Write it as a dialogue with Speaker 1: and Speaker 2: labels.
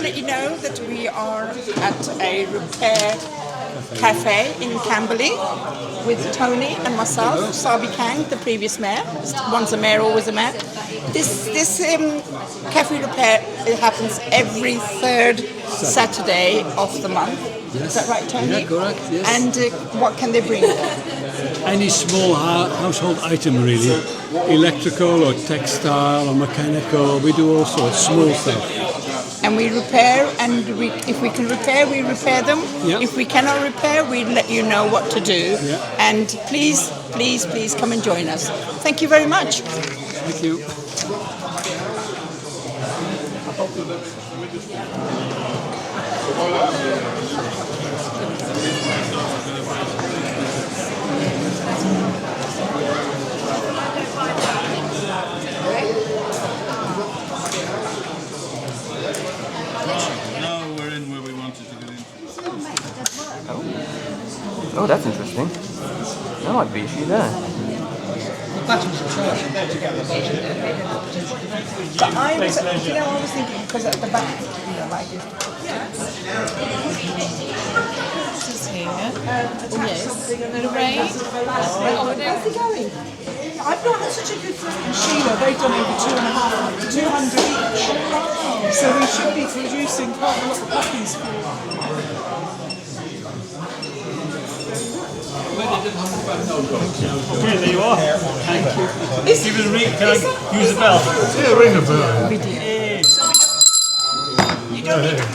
Speaker 1: let you know that we are at a repair cafe in Camberley with Tony and myself, Sabi Kang, the previous mayor. Once a mayor, always a mayor. This cafe repair, it happens every third Saturday of the month. Is that right, Tony?
Speaker 2: Yeah, correct, yes.
Speaker 1: And what can they bring?
Speaker 2: Any small household item, really. Electrical or textile or mechanical. We do all sorts, small stuff.
Speaker 1: And we repair, and if we can repair, we repair them.
Speaker 2: Yeah.
Speaker 1: If we cannot repair, we let you know what to do.
Speaker 2: Yeah.
Speaker 1: And please, please, please come and join us. Thank you very much.
Speaker 2: Thank you.
Speaker 3: Now we're in where we wanted to get in.
Speaker 4: Oh, that's interesting. That might be issue there.
Speaker 1: But I was thinking, because at the back, like this.
Speaker 5: This is here. Yes. Lorraine.
Speaker 1: How's it going? I've not had such a good time with Sheila. They've done over 200 each. So we should be producing quite a lot of copies for you.
Speaker 3: Okay, there you are. Thank you. Give it a ring. Can I use the bell?
Speaker 6: Yeah, ring the bell.
Speaker 1: You don't need to.